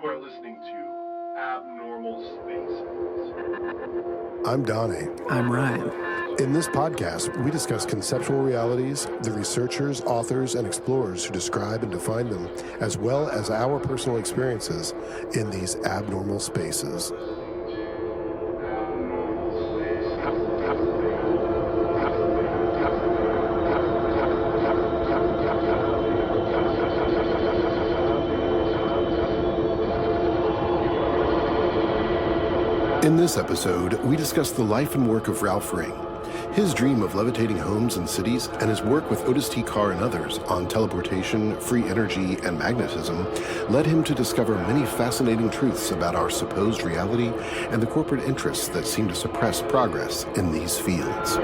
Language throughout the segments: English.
You are listening to Abnormal Spaces. I'm Donnie. I'm Ryan. In this podcast, we discuss conceptual realities, the researchers, authors, and explorers who describe and define them, as well as our personal experiences in these abnormal spaces. In this episode, we discuss the life and work of Ralph Ring, his dream of levitating homes and cities, and his work with Otis T. Carr and others on teleportation, free energy, and magnetism led him to discover many fascinating truths about our supposed reality and the corporate interests that seem to suppress progress in these fields.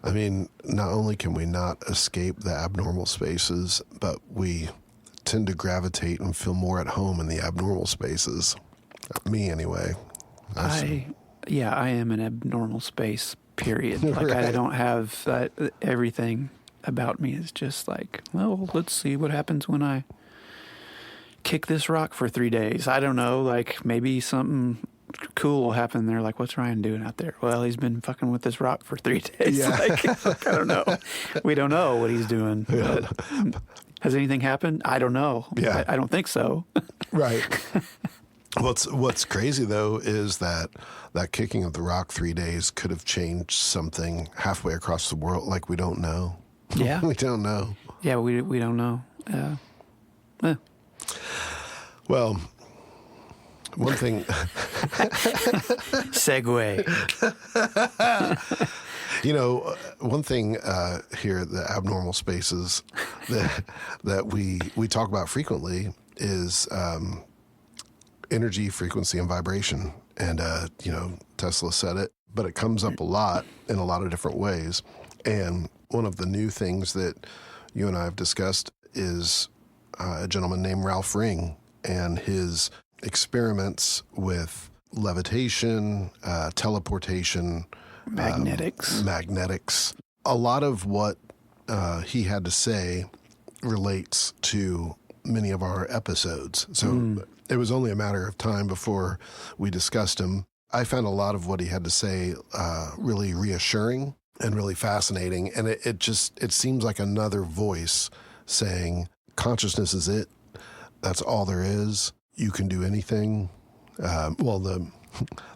I mean, not only can we not escape the abnormal spaces, but we tend to gravitate and feel more at home in the abnormal spaces. Me, anyway. I am an abnormal space, period. Like, Right. I don't have everything about me is just like, well, let's see what happens when I kick this rock for 3 days. I don't know, like, maybe something cool will happen there. Like, what's Ryan doing out there? Well, he's been fucking with this rock for 3 days. Yeah. Like, I don't know. We don't know what he's doing. Yeah. But has anything happened? I don't know. Yeah. I don't think so. Right. What's crazy, though, is that kicking of the rock 3 days could have changed something halfway across the world. Like, we don't know. Yeah. We don't know. Yeah, we don't know. Well, one thing... Segue. You know, one thing here at the abnormal spaces that we talk about frequently is energy, frequency, and vibration. And, Tesla said it, but it comes up a lot in a lot of different ways. And one of the new things that you and I have discussed is a gentleman named Ralph Ring and his experiments with levitation, teleportation, magnetics. A lot of what he had to say relates to many of our episodes. So it was only a matter of time before we discussed him. I found a lot of what he had to say really reassuring and really fascinating. And it seems like another voice saying, consciousness is it. That's all there is. You can do anything. The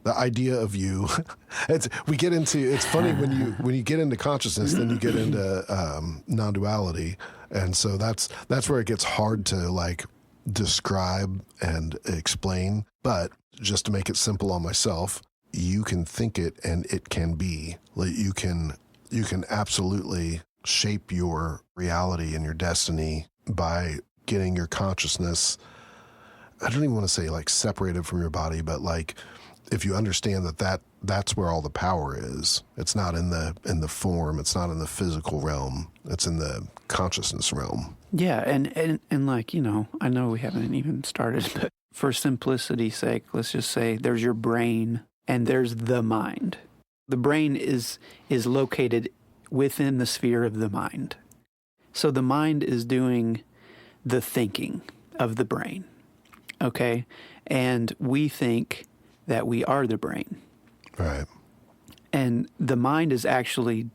idea of you, it's funny when you get into consciousness, then you get into non-duality. And so that's where it gets hard to like describe and explain. But just to make it simple on myself, you can think it and it can be. Like, you can absolutely shape your reality and your destiny by getting your consciousness, I don't even want to say like separated from your body, but like if you understand that's where all the power is. It's not in the form, it's not in the physical realm, it's in the consciousness realm. Yeah, and like, I know we haven't even started, but for simplicity's sake, let's just say there's your brain and there's the mind. The brain is located within the sphere of the mind. So the mind is doing the thinking of the brain, okay? And we think that we are the brain. Right. And the mind is actually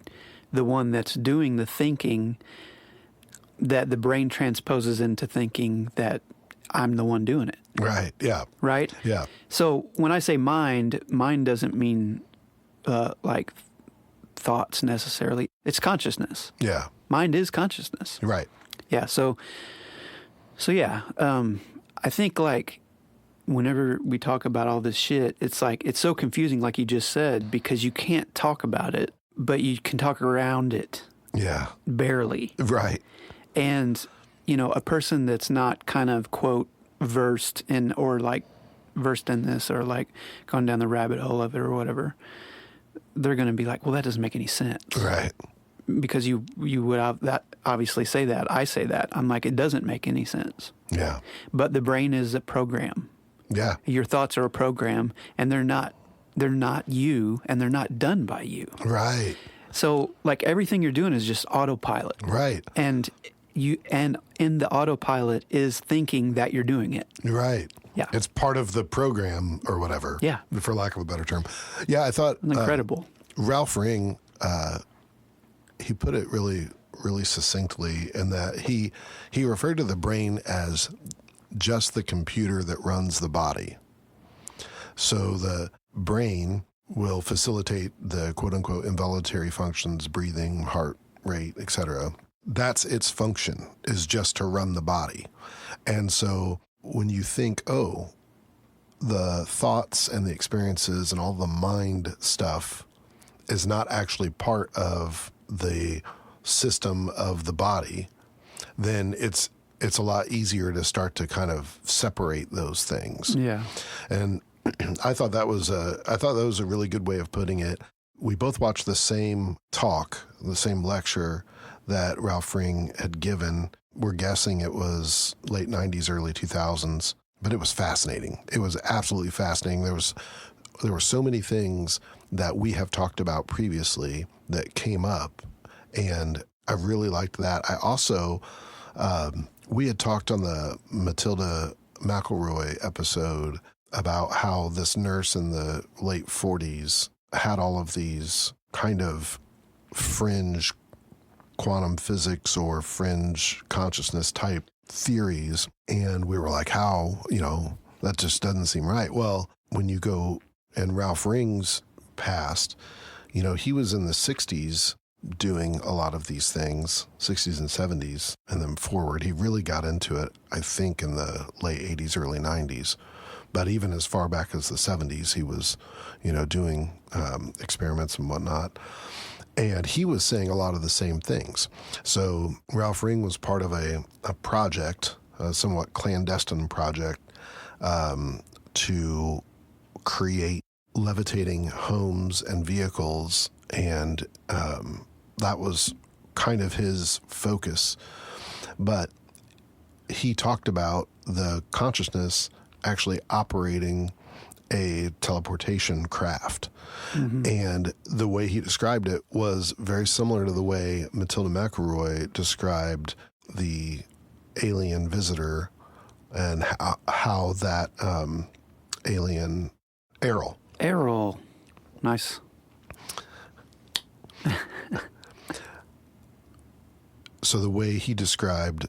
the one that's doing the thinking that the brain transposes into thinking that I'm the one doing it. Right, yeah. Right? Yeah. So when I say mind doesn't mean like thoughts necessarily. It's consciousness. Yeah. Mind is consciousness. Right. Yeah, so yeah, I think like whenever we talk about all this shit, it's like, it's so confusing, like you just said, because you can't talk about it, but you can talk around it. Yeah. Barely. Right. And, a person that's not kind of, quote, versed in or like versed in this or like gone down the rabbit hole of it or whatever, they're going to be like, well, that doesn't make any sense. Right. Because you would obviously say that. I say that. I'm like, it doesn't make any sense. Yeah. But the brain is a program. Yeah. Your thoughts are a program, and they're not you, and they're not done by you. Right. So like everything you're doing is just autopilot. Right. And in the autopilot is thinking that you're doing it. Right. Yeah. It's part of the program or whatever. Yeah. For lack of a better term. Yeah, I thought Incredible. Ralph Ring, he put it really, really succinctly in that he referred to the brain as just the computer that runs the body. So the brain will facilitate the quote unquote involuntary functions, breathing, heart rate, etc. That's its function, is just to run the body. And so when you think, oh, the thoughts and the experiences and all the mind stuff is not actually part of the system of the body, then it's a lot easier to start to kind of separate those things. Yeah. And I thought that was a really good way of putting it. We both watched the same talk, the same lecture that Ralph Ring had given. We're guessing it was late 90s, early 2000s, but it was fascinating. It was absolutely fascinating. There were so many things that we have talked about previously that came up, and I really liked that. I also, we had talked on the Matilda McElroy episode about how this nurse in the late 40s had all of these kind of fringe quantum physics or fringe consciousness type theories. And we were like, how, that just doesn't seem right. Well, when you go and Ralph Ring's past, he was in the 60s doing a lot of these things, 60s and 70s, and then forward. He really got into it, I think, in the late 80s, early 90s. But even as far back as the 70s, he was, doing experiments and whatnot. And he was saying a lot of the same things. So Ralph Ring was part of a project, a somewhat clandestine project, to create levitating homes and vehicles. And that was kind of his focus. But he talked about the consciousness actually operating a teleportation craft. Mm-hmm. And the way he described it was very similar to the way Matilda McElroy described the alien visitor and how that alien, Errol. Nice. So the way he described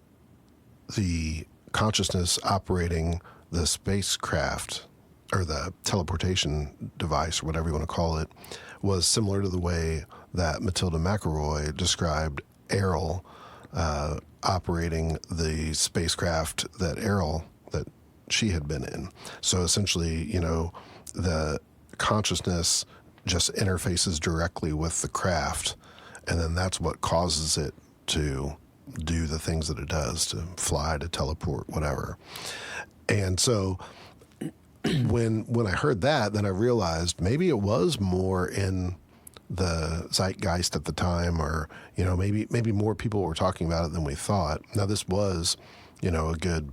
the consciousness operating the spacecraft or the teleportation device, or whatever you want to call it, was similar to the way that Matilda McElroy described Errol operating the spacecraft that she had been in. So essentially, the consciousness just interfaces directly with the craft, and then that's what causes it to do the things that it does, to fly, to teleport, whatever. And so when I heard that, then I realized maybe it was more in the zeitgeist at the time, or maybe more people were talking about it than we thought. Now this was a good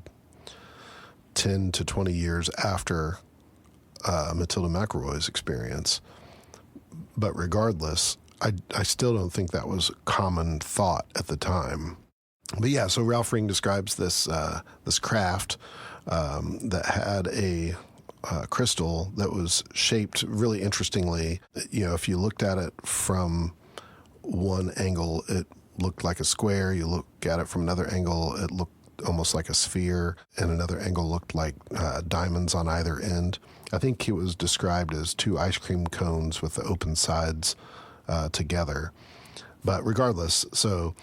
10 to 20 years after Matilda McElroy's experience, but regardless, I still don't think that was common thought at the time. But yeah, so Ralph Ring describes this craft that had a crystal that was shaped really interestingly. If you looked at it from one angle, it looked like a square. You look at it from another angle, it looked almost like a sphere, and another angle looked like diamonds on either end. I think it was described as two ice cream cones with the open sides together. But regardless, so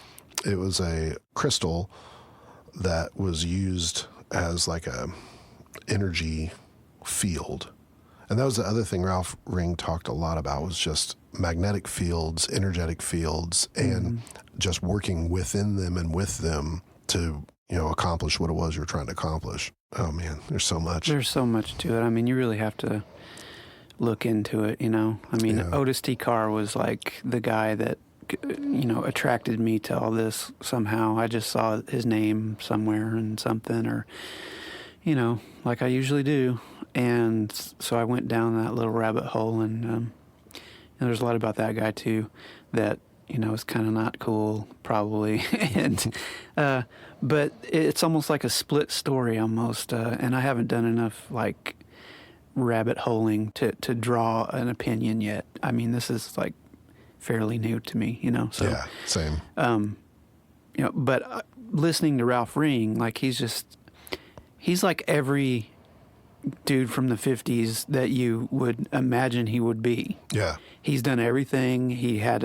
it was a crystal that was used as like a energy field. And that was the other thing Ralph Ring talked a lot about, was just magnetic fields, energetic fields, and just working within them and with them to, accomplish what it was you're trying to accomplish. Oh man, there's so much. There's so much to it. I mean, you really have to look into it, you know. I mean, Yeah. Otis T. Carr was like the guy that, you know, attracted me to all this somehow. I just saw his name somewhere in something, or, you know, like I usually do. And so I went down that little rabbit hole, and there's a lot about that guy too that, you know, is kind of not cool, probably. And but it's almost like a split story almost, and I haven't done enough like rabbit holing to draw an opinion yet. I mean, this is like fairly new to me, you know. So Yeah, same. you know, but listening to Ralph Ring, like he's like every dude from the 50s that you would imagine he would be. Yeah. He's done everything. He had,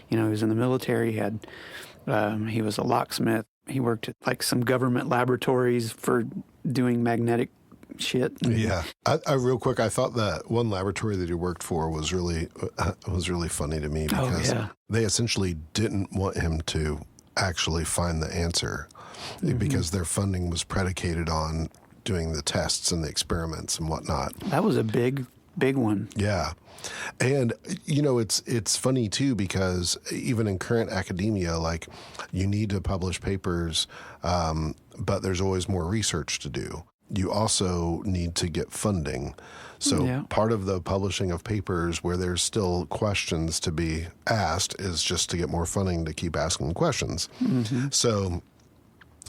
you know, he was in the military. He was a locksmith. He worked at like some government laboratories for doing magnetic shit. Yeah. I real quick, I thought that one laboratory that he worked for was really funny to me because they essentially didn't want him to actually find the answer because their funding was predicated on doing the tests and the experiments and whatnot. That was a big one. Yeah. And, you know, it's funny, too, because even in current academia, like, you need to publish papers, but there's always more research to do. You also need to get funding. So part of the publishing of papers where there's still questions to be asked is just to get more funding to keep asking questions. So,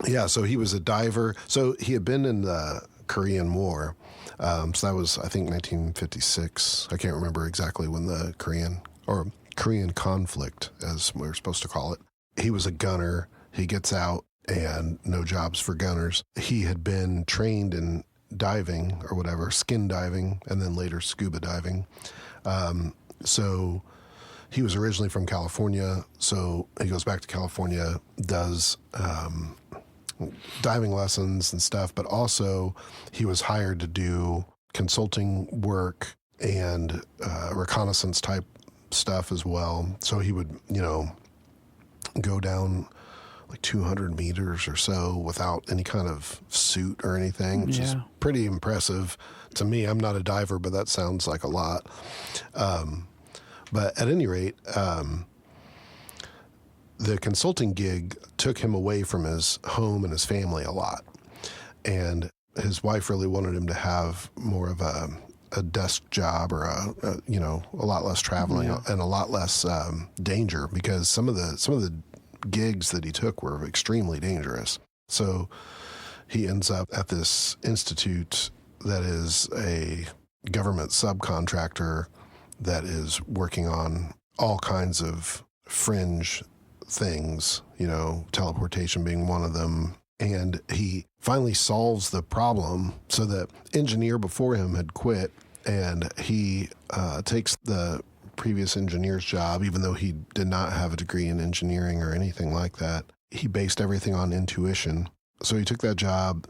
yeah, so he was a diver. So he had been in the Korean War. So that was, I think, 1956. I can't remember exactly when the Korean conflict, as we're supposed to call it. He was a gunner. He gets out, and no jobs for gunners. He had been trained in diving or whatever, skin diving, and then later scuba diving. So he was originally from California. So he goes back to California, does diving lessons and stuff, but also he was hired to do consulting work and reconnaissance type stuff as well. So he would, you know, go down like 200 meters or so without any kind of suit or anything, which is pretty impressive to me. I'm not a diver, but that sounds like a lot. But at any rate, the consulting gig took him away from his home and his family a lot. And his wife really wanted him to have more of a desk job or a lot less traveling and a lot less danger, because some of the gigs that he took were extremely dangerous. So he ends up at this institute that is a government subcontractor that is working on all kinds of fringe things, you know, teleportation being one of them. And he finally solves the problem. So the engineer before him had quit, and he takes the previous engineer's job, even though he did not have a degree in engineering or anything like that. He based everything on intuition. So he took that job.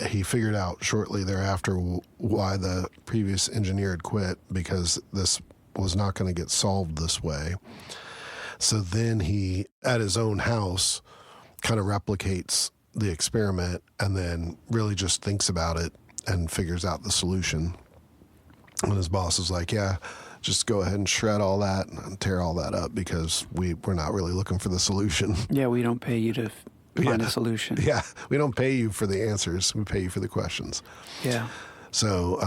He figured out shortly thereafter why the previous engineer had quit, because this was not going to get solved this way. So then he, at his own house, kind of replicates the experiment and then really just thinks about it and figures out the solution. And his boss is like, yeah, just go ahead and shred all that and tear all that up, because we're not really looking for the solution. Yeah, we don't pay you to find a solution. Yeah, we don't pay you for the answers. We pay you for the questions. Yeah. So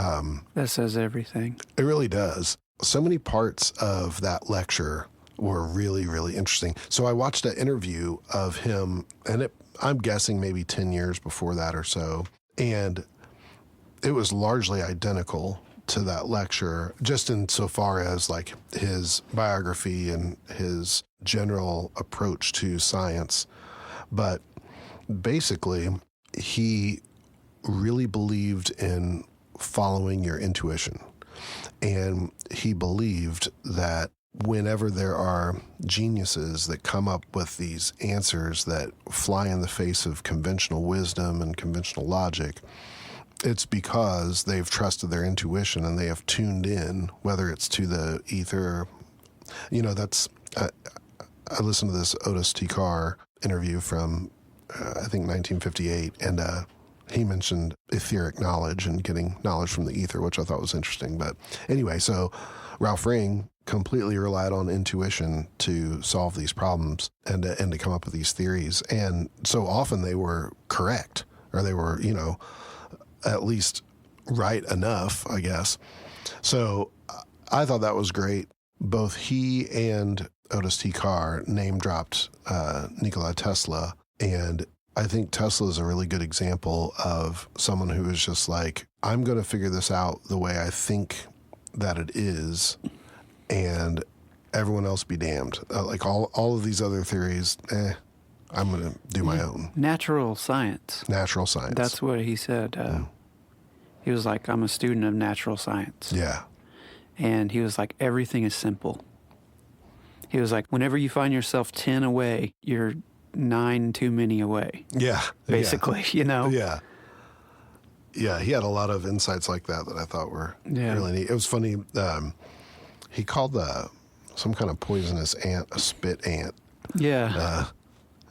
that says everything. It really does. So many parts of that lecture were really, really interesting. So I watched an interview of him, and I'm guessing maybe 10 years before that or so, and it was largely identical to that lecture, just insofar as like his biography and his general approach to science. But basically, he really believed in following your intuition, and he believed that whenever there are geniuses that come up with these answers that fly in the face of conventional wisdom and conventional logic, it's because they've trusted their intuition and they have tuned in, whether it's to the ether. You know, I listened to this Otis T. Carr interview from, I think, 1958, and he mentioned etheric knowledge and getting knowledge from the ether, which I thought was interesting. But anyway, so Ralph Ring completely relied on intuition to solve these problems and to come up with these theories. And so often they were correct, or they were, at least right enough, I guess. So I thought that was great. Both he and Otis T. Carr name dropped Nikola Tesla. And I think Tesla is a really good example of someone who is just like, I'm going to figure this out the way I think that it is, and everyone else be damned. Like all of these other theories, I'm going to do my own. Natural science. Natural science. That's what he said. He was like, I'm a student of natural science. Yeah. And he was like, everything is simple. He was like, whenever you find yourself 10 away, you're 9 too many away. Yeah. Basically, Yeah. Yeah, he had a lot of insights like that I thought were really neat. It was funny. He called some kind of poisonous ant a spit ant. Yeah.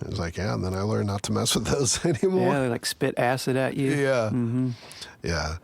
It was like, and then I learned not to mess with those anymore. Yeah, they like spit acid at you. Yeah. Mm-hmm. Yeah.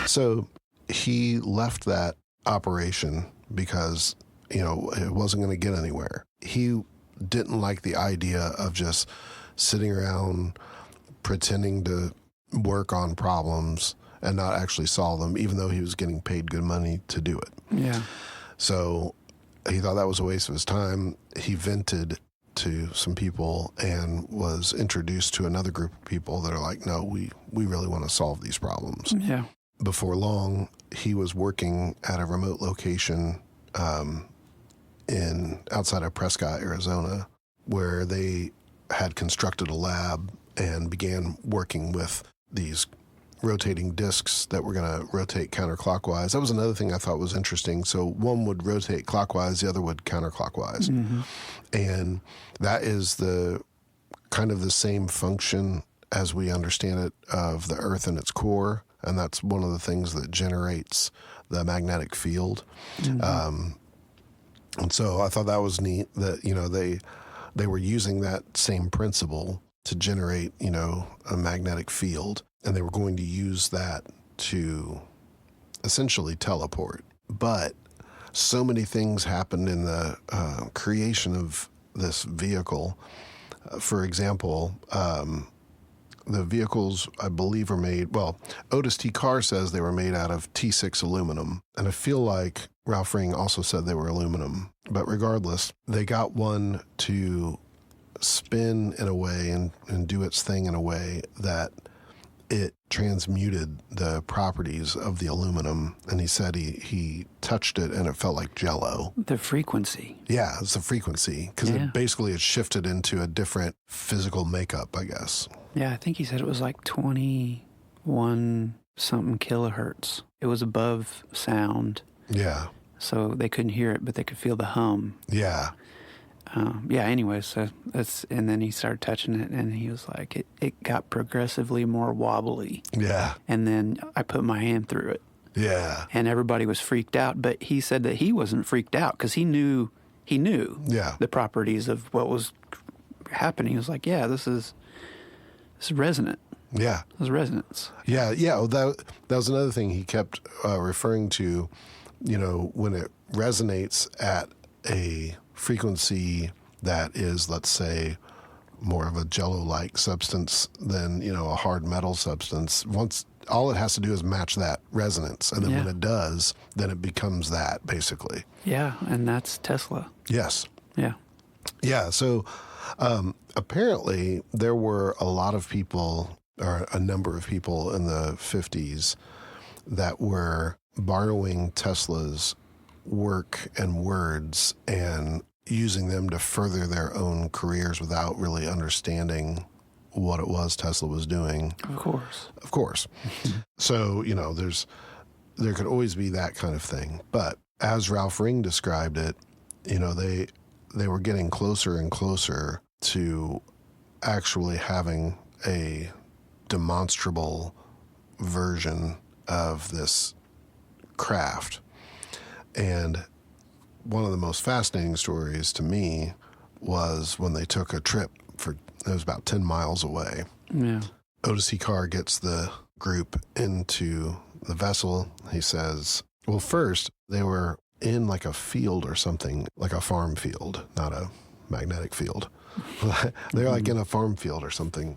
So he left that operation because, it wasn't going to get anywhere. He didn't like the idea of just sitting around pretending to work on problems and not actually solve them, even though he was getting paid good money to do it. Yeah. So he thought that was a waste of his time. He vented to some people and was introduced to another group of people that are like, no, we really want to solve these problems. Yeah. Before long, he was working at a remote location outside of Prescott, Arizona, where they had constructed a lab and began working with these rotating discs that were going to rotate counterclockwise. That was another thing I thought was interesting. So one would rotate clockwise, the other would counterclockwise. Mm-hmm. And that is the kind of the same function as we understand it of the Earth and its core. And that's one of the things that generates the magnetic field. Mm-hmm. And so I thought that was neat that, they were using that same principle to generate, a magnetic field. And they were going to use that to essentially teleport. But so many things happened in the creation of this vehicle. For example, the vehicles, I believe, are made, Otis T. Carr says they were made out of T6 aluminum. And I feel like Ralph Ring also said they were aluminum. But regardless, they got one to spin in a way and do its thing in a way that it transmuted the properties of the aluminum. And he said he touched it and it felt like Jell-O. The frequency. Yeah, it's the frequency. Because it shifted into a different physical makeup, I guess. Yeah, I think he said it was like 21 something kilohertz. It was above sound. Yeah. So they couldn't hear it, but they could feel the hum. Yeah. Yeah, anyway, so and then he started touching it, and he was like, it got progressively more wobbly. Yeah. And then I put my hand through it. Yeah. And everybody was freaked out, but he said that he wasn't freaked out because he knew Yeah. the properties of what was happening. He was like, yeah, this is resonant. Yeah. It was resonance. Yeah. Yeah. Well, that was another thing he kept referring to, when it resonates at a frequency that is, let's say, more of a jello-like substance than, a hard metal substance. Once all it has to do is match that resonance. And then when it does, then it becomes that, basically. Yeah, and that's Tesla. Yes. Yeah. Yeah. So apparently there were a lot of people, or a number of people in the 50s that were borrowing Tesla's work and words and using them to further their own careers without really understanding what it was Tesla was doing. Of course. Of course. So, there could always be that kind of thing. But as Ralph Ring described it, they were getting closer and closer to actually having a demonstrable version of this craft. And one of the most fascinating stories to me was when they took a trip it was about 10 miles away. Yeah. Otis T. Carr gets the group into the vessel. He says, well, first they were in like a field or something, like a farm field, not a magnetic field. They're like in a farm field or something.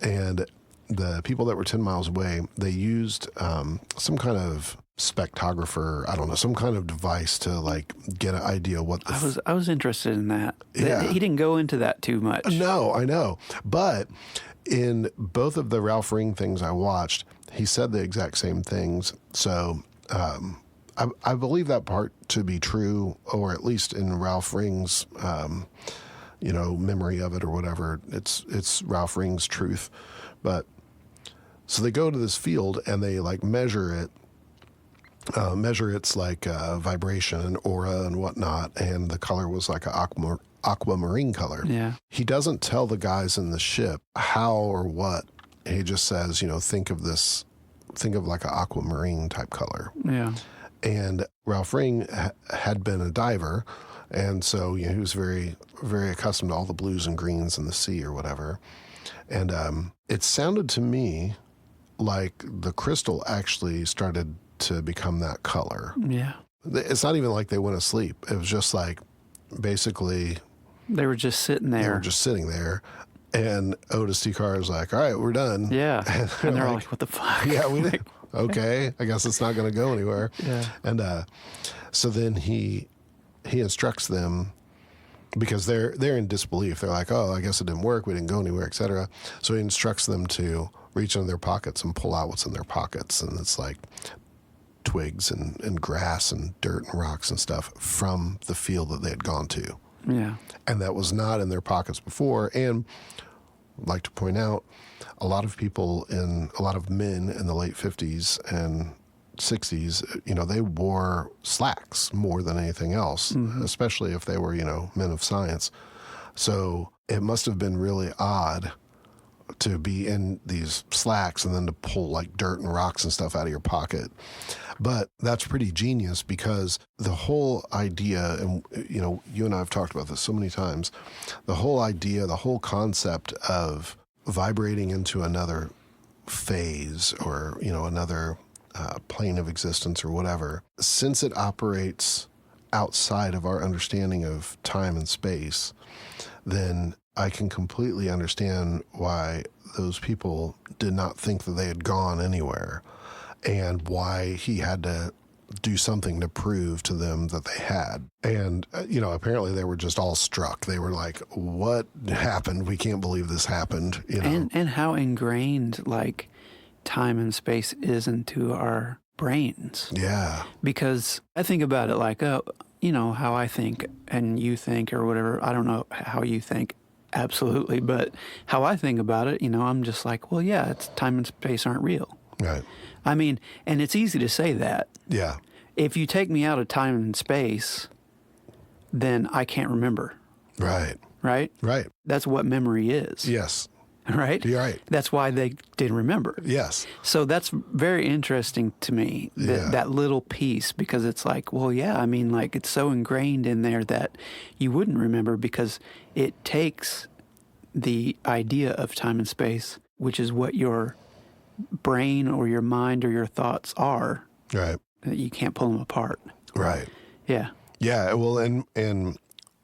And the people that were 10 miles away, they used some kind of spectrographer, I don't know, some kind of device to like get an idea what the... I was interested in that. Yeah. He didn't go into that too much. No, I know. But in both of the Ralph Ring things I watched, he said the exact same things. So I believe that part to be true, or at least in Ralph Ring's, memory of it or whatever. It's Ralph Ring's truth. But so they go to this field and they like measure its like vibration and aura and whatnot, and the color was like an aquamarine color. Yeah. He doesn't tell the guys in the ship how or what. He just says, think of like an aquamarine type color. Yeah. And Ralph Ring had been a diver, and so he was very, very accustomed to all the blues and greens in the sea or whatever. And it sounded to me like the crystal actually started to become that color. Yeah. It's not even like they went to sleep. It was just like, basically... They were just sitting there. They were just sitting there. And Otis T. Carr was like, all right, we're done. Yeah. And they're like, what the fuck? Yeah, we did. Okay, I guess it's not going to go anywhere. Yeah. And so then he instructs them, because they're in disbelief. They're like, oh, I guess it didn't work. We didn't go anywhere, etc. So he instructs them to reach into their pockets and pull out what's in their pockets. And it's like twigs and grass and dirt and rocks and stuff from the field that they had gone to. Yeah. And that was not in their pockets before. And I'd like to point out, a lot of men in the late 50s and 60s, they wore slacks more than anything else, especially if they were, men of science. So it must have been really odd to be in these slacks and then to pull like dirt and rocks and stuff out of your pocket. But that's pretty genius, because the whole idea, and you and I have talked about this so many times, the whole idea, the whole concept of vibrating into another phase or, another plane of existence or whatever, since it operates outside of our understanding of time and space, then I can completely understand why those people did not think that they had gone anywhere, and why he had to do something to prove to them that they had. And, apparently they were just all struck. They were like, what happened? We can't believe this happened. And how ingrained like time and space is into our brains. Yeah. Because I think about it like, how I think and you think or whatever. I don't know how you think. Absolutely. But how I think about it, I'm just like, well, yeah, it's time and space aren't real. Right. I mean, and it's easy to say that. Yeah. If you take me out of time and space, then I can't remember. Right. right? Right. That's what memory is, Yes. right? You're right. That's why they didn't remember. Yes. So that's very interesting to me, that little piece, because it's like, well, yeah, I mean, like, it's so ingrained in there that you wouldn't remember, because it takes the idea of time and space, which is what your brain or your mind or your thoughts are, Right. that you can't pull them apart. Right. Yeah. Yeah. Well, and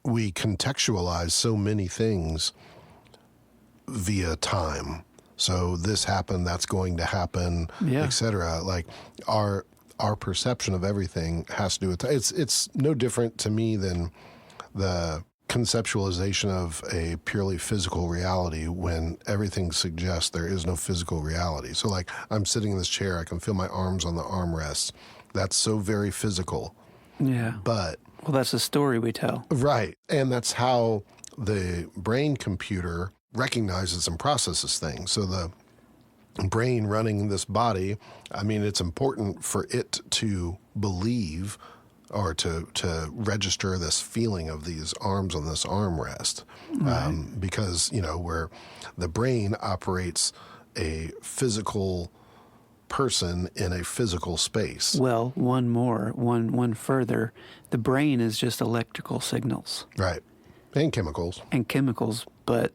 we contextualize so many things via time. So this happened, that's going to happen, Yeah. etc. Like our perception of everything has to do with it's no different to me than the conceptualization of a purely physical reality when everything suggests there is no physical reality. So like I'm sitting in this chair, I can feel my arms on the armrests. That's so very physical. Yeah. But Well, that's the story we tell. right. And that's how the brain computer recognizes and processes things. So the brain running this body, I mean, it's important for it to believe or to register this feeling of these arms on this armrest. Because, where the brain operates a physical person in a physical space. Well, one further. The brain is just electrical signals Right. And chemicals. and chemicals, but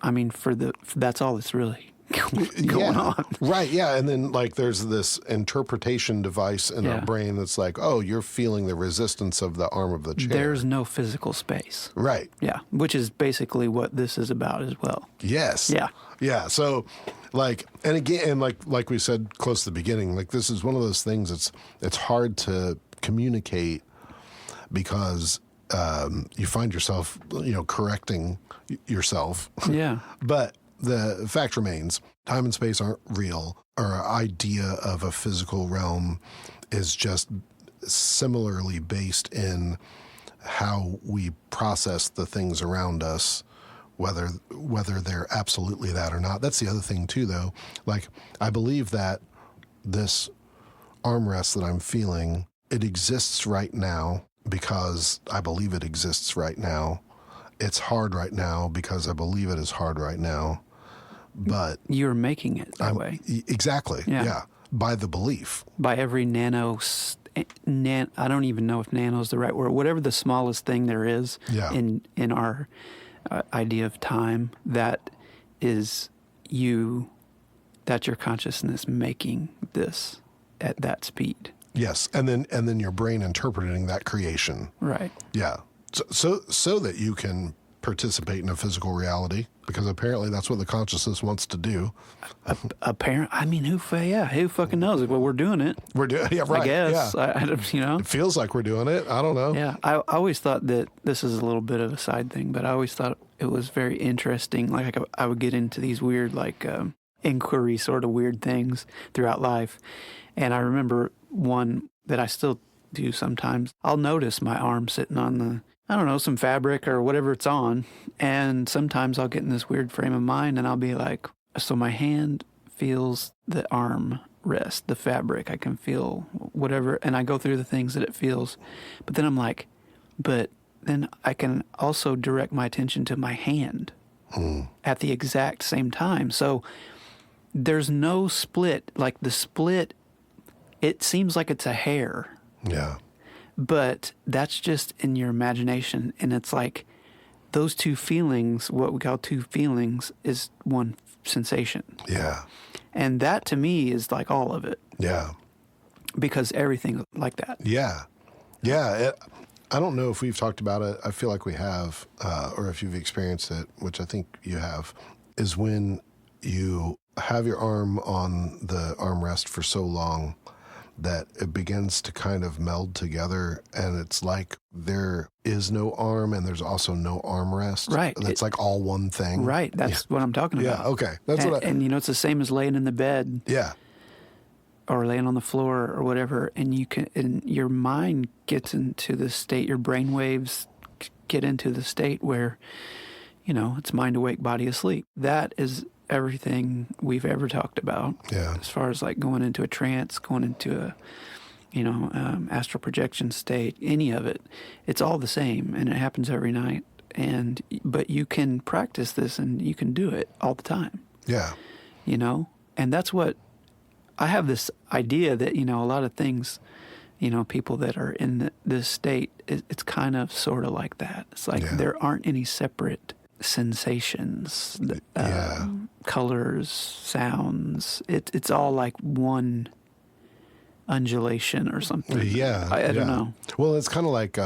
I mean, that's all that's really going on. Right, yeah. And then like there's this interpretation device in our brain that's like, oh, you're feeling the resistance of the arm of the chair. There's no physical space. Right. Yeah, which is basically what this is about as well. Yes. Yeah. Yeah. So like, and again, and like we said close to the beginning, like this is one of those things it's hard to communicate because you find yourself, correcting yourself. Yeah. But the fact remains, time and space aren't real. Our idea of a physical realm is just similarly based in how we process the things around us, whether they're absolutely that or not. That's the other thing too, though. Like, I believe that this armrest that I'm feeling, it exists right now because I believe it exists right now. It's hard right now because I believe it is hard right now. But You're making it that way. Exactly. Yeah. By the belief. By every I don't even know if nano is the right word. Whatever the smallest thing there is in our idea of time, that is that's your consciousness making this at that speed. Yes, and then your brain interpreting that creation. Right. Yeah. So that you can participate in a physical reality, because apparently that's what the consciousness wants to do. I mean, who fucking knows? Well, we're doing it. We're doing, yeah, right. I guess. Yeah. It feels like we're doing it. I don't know. Yeah. I always thought that this is a little bit of a side thing, but I always thought it was very interesting. Like I would get into these weird, inquiry sort of weird things throughout life. And I remember one that I still do sometimes. I'll notice my arm sitting on some fabric or whatever it's on. And sometimes I'll get in this weird frame of mind and I'll be like, so my hand feels the arm rest, the fabric. I can feel whatever. And I go through the things that it feels. But then I'm like, but then I can also direct my attention to my hand at the exact same time. So there's no split. Like the split, it seems like it's a hair. Yeah. But that's just in your imagination. And it's like those two feelings, what we call two feelings, is one sensation. Yeah. And that to me is like all of it. Yeah. Because everything like that. Yeah. Yeah. I don't know if we've talked about it. I feel like we have, or if you've experienced it, which I think you have, is when you have your arm on the armrest for so long that it begins to kind of meld together, and it's like there is no arm and there's also no armrest. Right. It's like all one thing. Right. That's what I'm talking about. Yeah, okay. And it's the same as laying in the bed. Yeah. Or laying on the floor or whatever, and your mind gets into the state, your brain waves get into the state where, it's mind awake, body asleep. That is everything we've ever talked about. Yeah. As far as like going into a trance, going into a, astral projection state, any of it, it's all the same, and it happens every night. But you can practice this and you can do it all the time, Yeah. you know? And that's what I have this idea that, you know, a lot of things, you know, people that are in this state, it's kind of sort of like that. It's like there aren't any separate sensations, colors, sounds. It's all like one undulation or something. Yeah. I don't know. Well, it's kind of like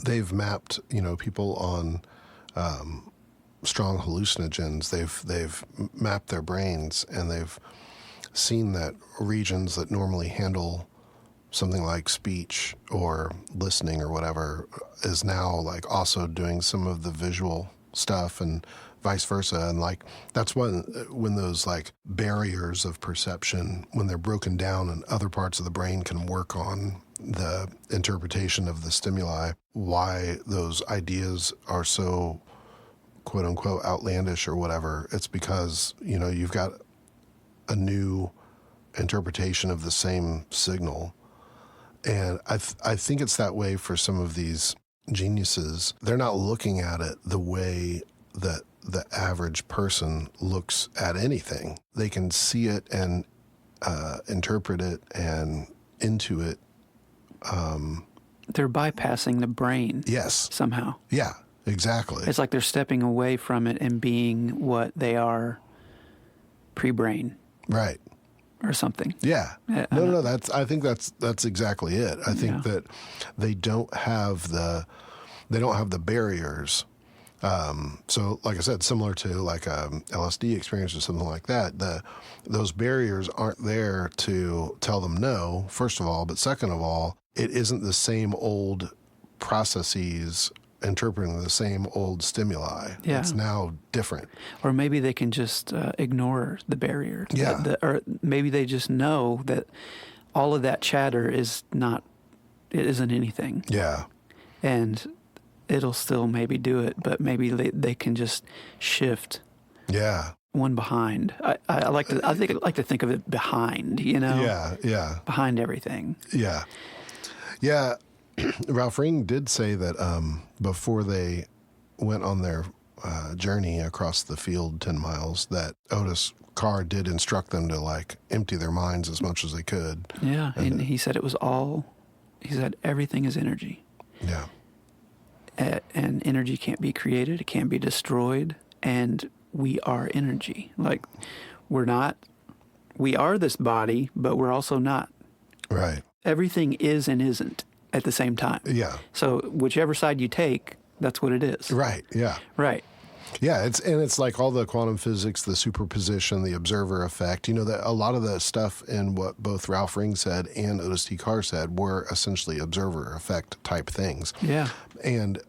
they've mapped, you know, people on strong hallucinogens. They've mapped their brains, and they've seen that regions that normally handle something like speech or listening or whatever is now like also doing some of the visual stuff, and vice versa. And like that's when those like barriers of perception, when they're broken down and other parts of the brain can work on the interpretation of the stimuli, why those ideas are so quote unquote outlandish or whatever. It's because, you know, you've got a new interpretation of the same signal. And I think it's that way for some of these geniuses. They're not looking at it the way that the average person looks at anything. They can see it and interpret it and intuit. They're bypassing the brain. Yes. Somehow. Yeah, exactly. It's like they're stepping away from it and being what they are pre-brain. Right. Or something. Yeah. No. I think that's exactly it. I think that they don't have the barriers. So, like I said, similar to like a LSD experience or something like that, those barriers aren't there to tell them no, first of all, but second of all, it isn't the same old processes interpreting the same old stimuli. Yeah. It's now different. Or maybe they can just ignore the barrier. Yeah. Or maybe they just know that all of that chatter isn't anything. Yeah. And it'll still maybe do it, but maybe they can just shift. Yeah. One behind. I like to think of it behind, you know? Yeah, yeah. Behind everything. Yeah. Yeah. Ralph Ring did say that before they went on their journey across the field 10 miles, that Otis Carr did instruct them to like empty their minds as much as they could. Yeah, and he said he said everything is energy. Yeah. And energy can't be created, it can't be destroyed, and we are energy. Like, we are this body, but we're also not. Right. Everything is and isn't at the same time. Yeah. So whichever side you take, that's what it is. Right. Yeah. Right. Yeah. It's like all the quantum physics, the superposition, the observer effect. You know, that a lot of the stuff in what both Ralph Ring said and Otis T. Carr said were essentially observer effect type things. Yeah. And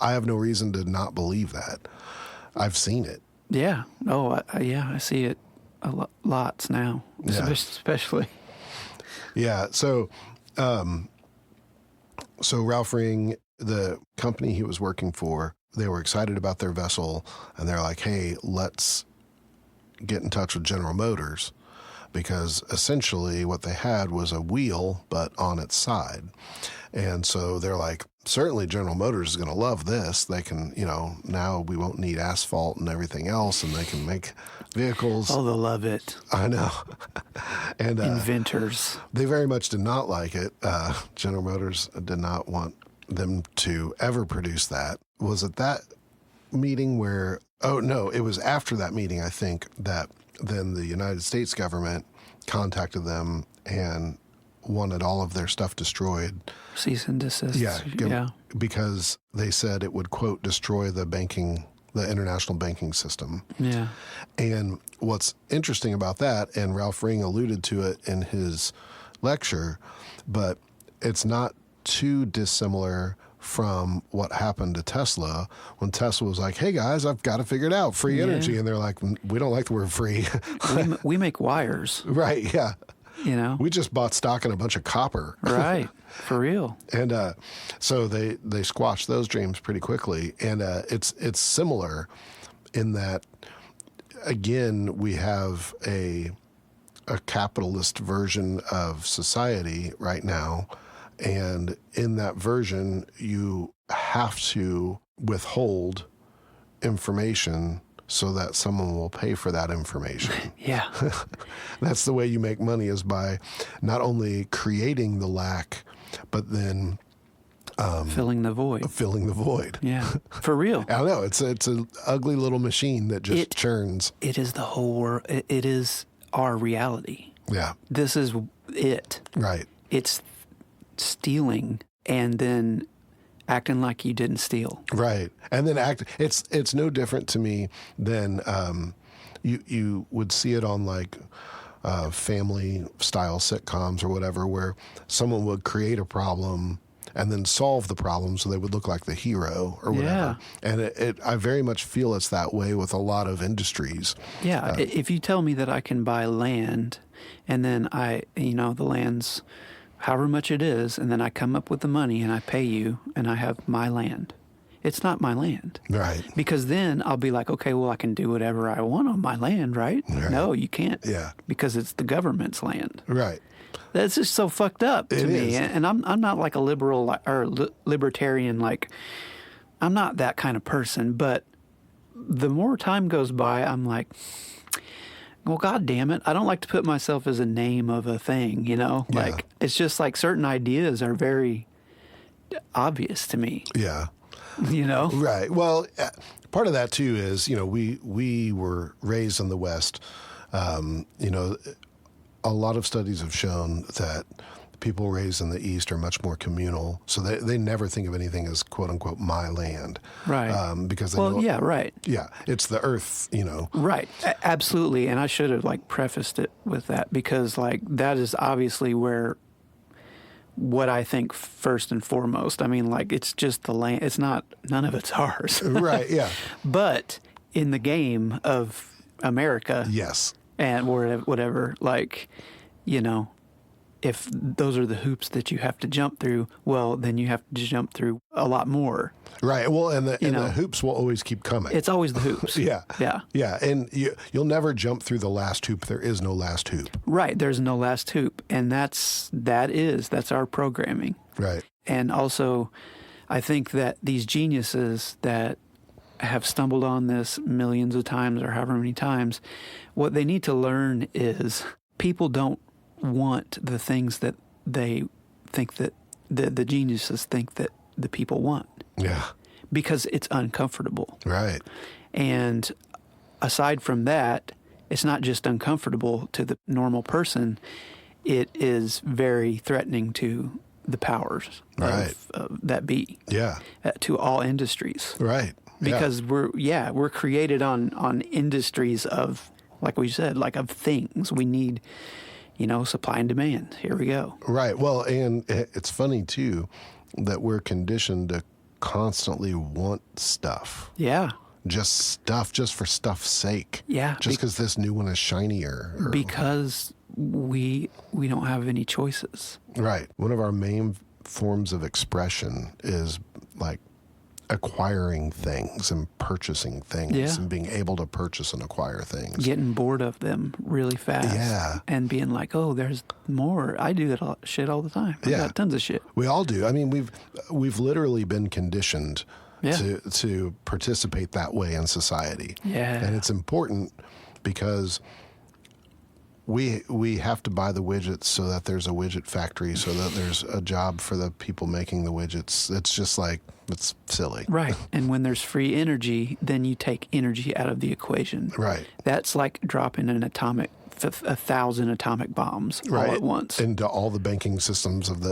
I have no reason to not believe that. I've seen it. Yeah. Oh, I see it lots now, especially. Yeah. So Ralph Ring, the company he was working for, they were excited about their vessel, and they're like, hey, let's get in touch with General Motors, because essentially what they had was a wheel, but on its side. And so they're like, certainly General Motors is going to love this. They can, you know, now we won't need asphalt and everything else, and they can make vehicles. Oh, they'll love it. I know. And inventors. They very much did not like it. General Motors did not want them to ever produce that. Was it that meeting where, oh no, it was after that meeting, I think, that then the United States government contacted them and wanted all of their stuff destroyed. Cease and desist. Yeah. Because they said it would, quote, destroy the international banking system. Yeah. And what's interesting about that, and Ralph Ring alluded to it in his lecture, but it's not too dissimilar from what happened to Tesla when Tesla was like, hey guys, I've got to figure it out, free energy. And they're like, we don't like the word free. we make wires. Right, yeah. You know? We just bought stock in a bunch of copper. Right, for real. And so they squashed those dreams pretty quickly. And it's similar in that, again, we have a capitalist version of society right now. And in that version, you have to withhold information so that someone will pay for that information. Yeah. That's the way you make money, is by not only creating the lack, but then Filling the void. filling the void. Yeah. For real. I don't know. It's an ugly little machine that just churns. It is the whole world. It is our reality. Yeah. This is it. Right. It's stealing and then acting like you didn't steal. Right. And then it's no different to me than you would see it on like family style sitcoms or whatever, where someone would create a problem and then solve the problem so they would look like the hero or whatever. Yeah. And I very much feel it's that way with a lot of industries. Yeah. If you tell me that I can buy land and then the land's however much it is, and then I come up with the money and I pay you and I have my land. It's not my land. Right. Because then I'll be like, okay, well, I can do whatever I want on my land, right? No, you can't. Yeah. Because it's the government's land. Right. That's just so fucked up to me. is. And I'm not like a liberal or libertarian. Like, I'm not that kind of person. But the more time goes by, I'm like, well, God damn it. I don't like to put myself as a name of a thing, Yeah. Like, it's just like certain ideas are very obvious to me, Yeah. Right. Well, part of that too is, we were raised in the West. A lot of studies have shown that people raised in the East are much more communal. So they never think of anything as quote unquote my land. Right. Because they know, yeah, right. Yeah, it's the earth, Right. Absolutely. And I should have prefaced it with that, because that is obviously what I think first and foremost. I mean, it's just the land. It's not, none of it's ours. Right, yeah. But in the game of America Yes. and whatever, if those are the hoops that you have to jump through, well, then you have to jump through a lot more. Right. Well, and the hoops will always keep coming. It's always the hoops. Yeah. Yeah. Yeah. And you'll never jump through the last hoop. There is no last hoop. Right. There's no last hoop. And that's our programming. Right. And also, I think that these geniuses that have stumbled on this millions of times or however many times, what they need to learn is people don't want the things that they think that the geniuses think that the people want. Yeah. Because it's uncomfortable. Right. And aside from that, it's not just uncomfortable to the normal person, it is very threatening to the powers of that be. Yeah. To all industries. Right. Because we're created on industries of, like we said, of things. We need, supply and demand. Here we go. Right. Well, and it's funny too that we're conditioned to constantly want stuff. Yeah. Just for stuff's sake. Yeah. Just because this new one is shinier. Because we don't have any choices. Right. One of our main forms of expression is acquiring things and purchasing things and being able to purchase and acquire things. Getting bored of them really fast. Yeah. And being like, oh, there's more. I do that shit all the time. I got tons of shit. We all do. I mean, we've literally been conditioned to participate that way in society. Yeah. And it's important because we have to buy the widgets so that there's a widget factory, so that there's a job for the people making the widgets. It's just it's silly. Right. And when there's free energy, then you take energy out of the equation. Right. That's like dropping 1,000 atomic bombs all at once. Into all the banking systems of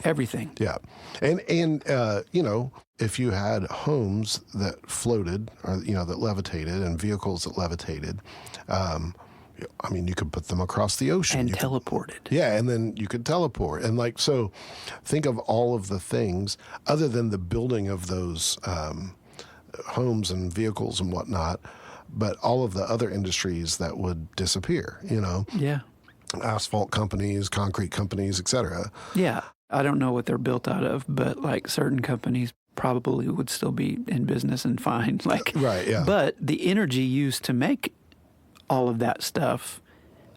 everything. Yeah. And if you had homes that floated or, that levitated and vehicles that levitated, you could put them across the ocean. And teleported. And then you could teleport. And so think of all of the things other than the building of those homes and vehicles and whatnot, but all of the other industries that would disappear, Yeah. Asphalt companies, concrete companies, et cetera. Yeah. I don't know what they're built out of, but certain companies probably would still be in business and fine. Right, yeah. But the energy used to make all of that stuff,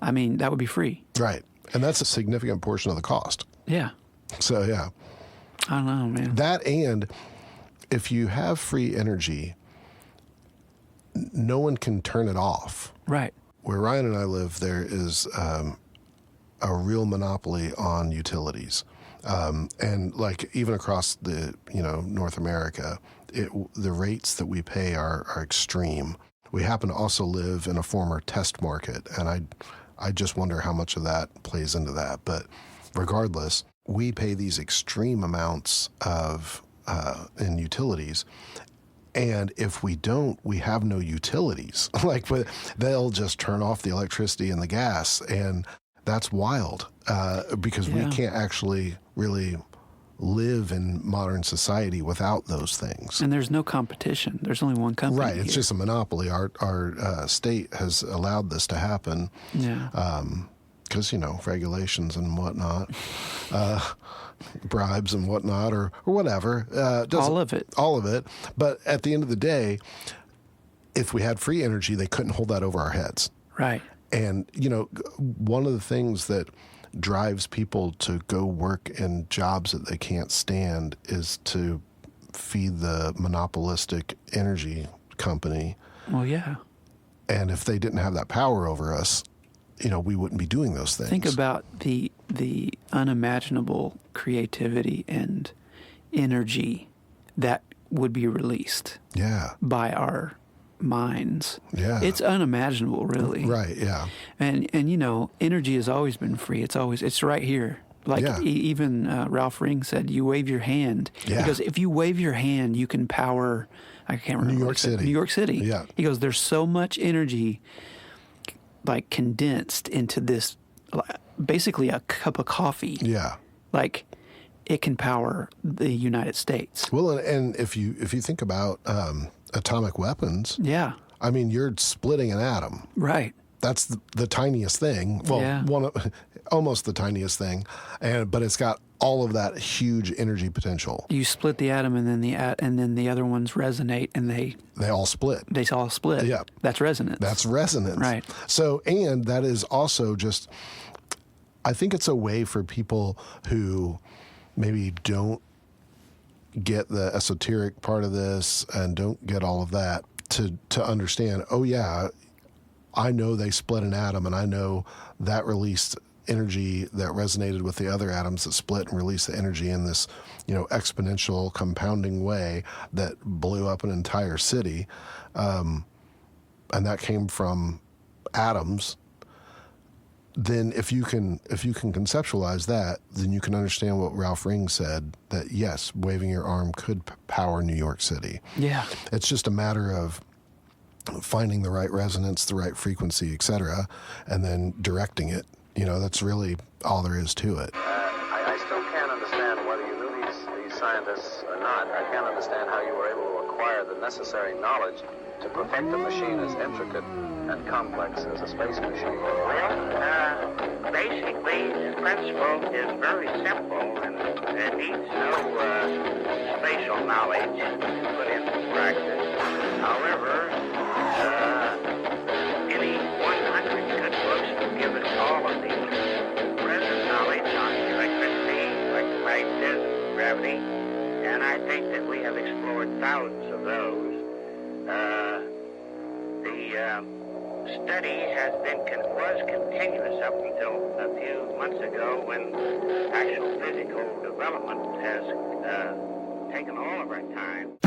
that would be free. Right. And that's a significant portion of the cost. Yeah. So, yeah. I don't know, man. That, and if you have free energy, no one can turn it off. Right. Where Ryan and I live, there is a real monopoly on utilities. And like even across the, North America, the rates that we pay are extreme. We happen to also live in a former test market, and I just wonder how much of that plays into that. But regardless, we pay these extreme amounts of in utilities. And if we don't, we have no utilities. They'll just turn off the electricity and the gas, and that's wild because we can't actually really live in modern society without those things. And there's no competition. There's only one company. Right. It's just a monopoly. Our state has allowed this to happen. Yeah. Because, regulations and whatnot, bribes and whatnot, or whatever. All of it. All of it. But at the end of the day, if we had free energy, they couldn't hold that over our heads. Right. And, one of the things that drives people to go work in jobs that they can't stand is to feed the monopolistic energy company. Well, yeah. And if they didn't have that power over us, we wouldn't be doing those things. Think about the unimaginable creativity and energy that would be released by our minds. Yeah. It's unimaginable, really. Right, yeah. And energy has always been free. It's right here. Even Ralph Ring said, you wave your hand. Yeah. He goes, if you wave your hand, you can power, I can't remember. New York City. New York City. Yeah. He goes, there's so much energy condensed into this, basically a cup of coffee. Yeah. It can power the United States. Well, and if you think about atomic weapons, yeah, I mean, you're splitting an atom. Right. That's the tiniest thing. Well, almost the tiniest thing, but it's got all of that huge energy potential. You split the atom, and then the other ones resonate, and they all split. They all split. Yeah, that's resonance. That's resonance. Right. So, and that is also just, I think it's a way for people who maybe don't get the esoteric part of this and don't get all of that to understand, oh yeah, I know they split an atom, and I know that released energy that resonated with the other atoms that split and released the energy in this, exponential compounding way that blew up an entire city. And that came from atoms. Then if you can conceptualize that, then you can understand what Ralph Ring said, that yes, waving your arm could power New York City. Yeah. It's just a matter of finding the right resonance, the right frequency, etc., and then directing it. That's really all there is to it. I still can't understand whether you knew these scientists or not. I can't understand how you were able to acquire the necessary knowledge to perfect a machine as intricate and complex as a space machine. Well, basically, the principle is very simple, and it needs no spatial knowledge to put into practice. However, any 100 good books will give us all of the present knowledge on electricity, electromagnetism, gravity, and I think that we have explored thousands of those. The study was continuous up until a few months ago, when actual physical development has taken all of our time.